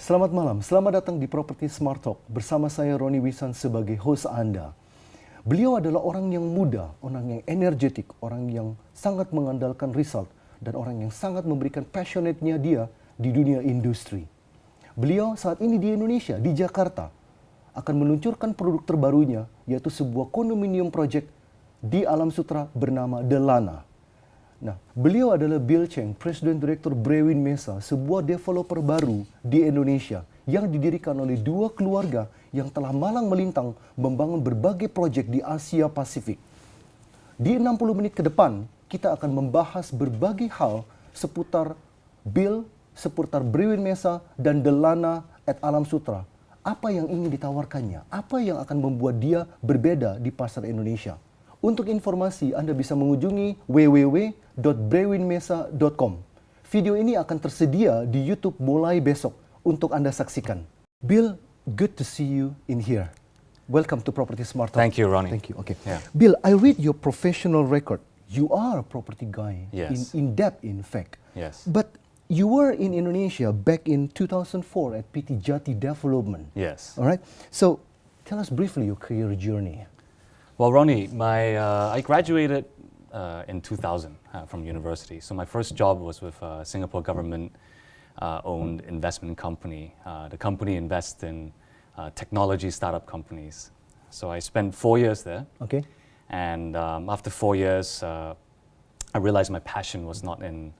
Selamat malam, selamat datang di Property Smartalk bersama saya Ronny Wuisan sebagai host Anda. Beliau adalah orang yang muda, orang yang energetik, orang yang sangat mengandalkan result, dan orang yang sangat memberikan passionate-nya dia di dunia industri. Beliau saat ini di Indonesia, di Jakarta, akan meluncurkan produk terbarunya, yaitu sebuah condominium project di Alam Sutera bernama The Lana. Nah, beliau adalah Cheng, Presiden Direktur Brewin Mesa, sebuah developer baru di Indonesia yang didirikan oleh dua keluarga yang telah malang melintang membangun berbagai proyek di Asia Pasifik. Di 60 menit ke depan, kita akan membahas berbagai hal seputar seputar Brewin Mesa dan The Lana at Alam Sutera. Apa yang ingin ditawarkannya? Apa yang akan membuat dia berbeda di pasar Indonesia? Untuk informasi, Anda bisa mengunjungi www.brewinmesa.com. Video ini akan tersedia di YouTube mulai besok untuk Anda saksikan. Bill, good to see you in here. Welcome to Property Smartalk. Thank you, Ronny. Thank you. Okay. Yeah. Bill, I read your professional record. You are a property guy, Yes. in depth, in fact. Yes. But you were in Indonesia back in 2004 at PT Jati Development. Yes. All right. So, tell us briefly your career journey. Well, Ronny, I graduated in 2000 from university. So my first job was with a Singapore government-owned investment company. The company invests in technology startup companies. So I spent 4 years there. Okay. And after 4 years, I realized my passion was not in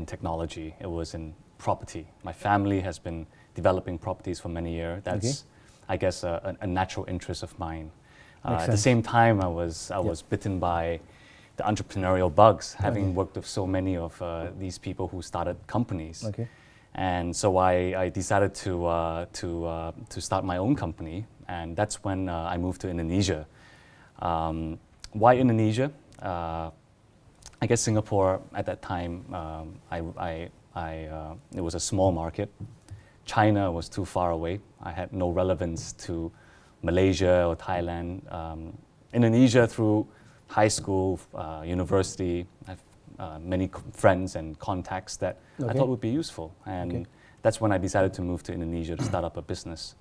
technology. It was in property. My family has been developing properties for many years. That's, I guess, a natural interest of mine. At the same time, I was bitten by the entrepreneurial bugs, having worked with so many of these people who started companies. Okay. And so I decided to start my own company, and that's when I moved to Indonesia. Why Indonesia? I guess Singapore at that time, it was a small market. China was too far away. I had no relevance to Malaysia or Thailand. Indonesia, through high school, university, I have many friends and contacts that I thought would be useful. And that's when I decided to move to Indonesia to start up a business,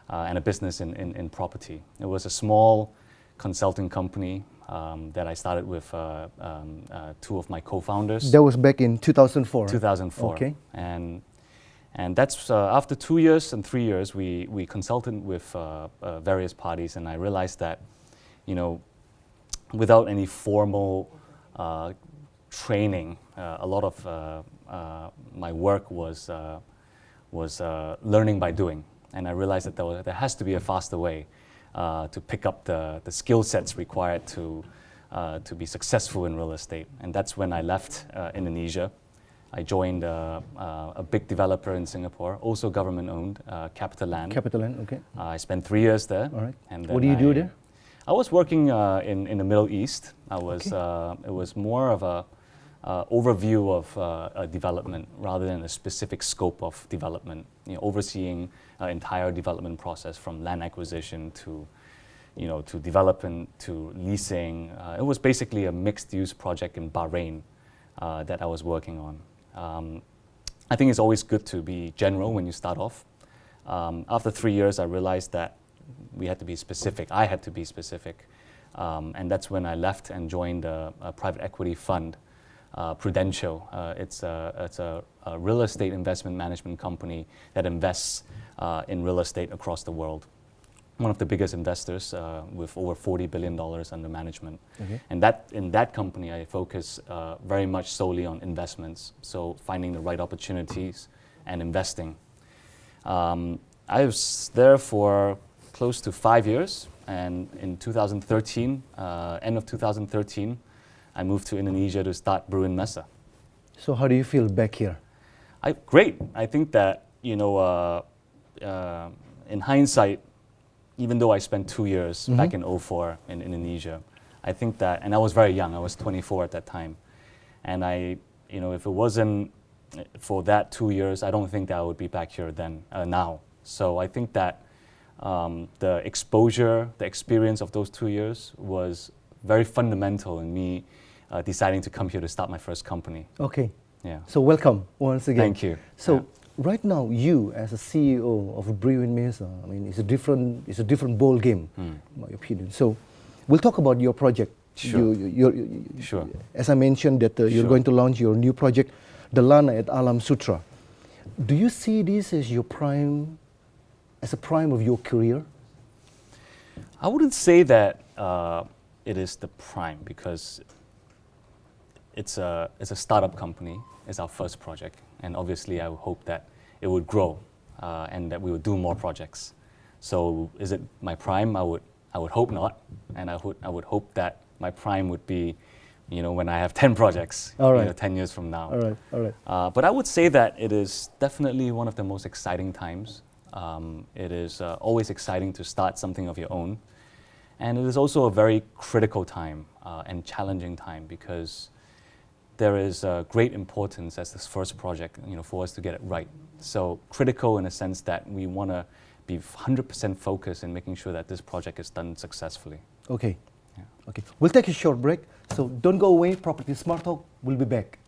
and a business in property. It was a small consulting company that I started with two of my co-founders. That was back in 2004? 2004. Okay. And that's after 2 years and 3 years, we consulted with various parties, and I realized that, without any formal training, a lot of my work was learning by doing. And I realized that there has to be a faster way to pick up the skill sets required to be successful in real estate. And that's when I left Indonesia. I joined a big developer in Singapore, also government-owned, CapitaLand. CapitaLand, okay. I spent 3 years there. All right. And What do you do there? I was working in the Middle East. It was more of a overview of a development rather than a specific scope of development. Overseeing an entire development process from land acquisition to development to leasing. It was basically a mixed-use project in Bahrain that I was working on. I think it's always good to be general when you start off. After 3 years, I realized that we had to be specific. I had to be specific. And that's when I left and joined a private equity fund, Prudential. It's a real estate investment management company that invests in real estate across the world. One of the biggest investors with over $40 billion under management. And in that company, I focus very much solely on investments, so finding the right opportunities and investing. I was there for close to 5 years, and in 2013, end of 2013, I moved to Indonesia to start Brewin Mesa. So how do you feel back here? Great. I think that, in hindsight, even though I spent 2 years back in 2004 in Indonesia, I think that, and I was very young, I was 24 at that time. And if it wasn't for that 2 years, I don't think that I would be back here now. So I think that the exposure, the experience of those 2 years was very fundamental in me deciding to come here to start my first company. Okay. Yeah. So welcome once again. Thank you. So right now, you as a CEO of Brewin Mesa, I mean, it's a different ball game, in my opinion. So, we'll talk about your project. Sure. Sure. As I mentioned, that you're Sure. going to launch your new project, The Lana at Alam Sutra. Do you see this as your prime, as a prime of your career? I wouldn't say that it is the prime because it's a startup company. It's our first project, and obviously I would hope that it would grow and that we would do more projects. So is it my prime? I would hope not, and I would hope that my prime would be, when I have 10 projects, All right. 10 years from now. All right. But I would say that it is definitely one of the most exciting times. It is always exciting to start something of your own. And it is also a very critical time and challenging time because there is great importance as this first project, for us to get it right. So critical in a sense that we want to be 100% focused in making sure that this project is done successfully. Okay. Yeah. Okay. We'll take a short break. So don't go away. Property Smart Talk will be back.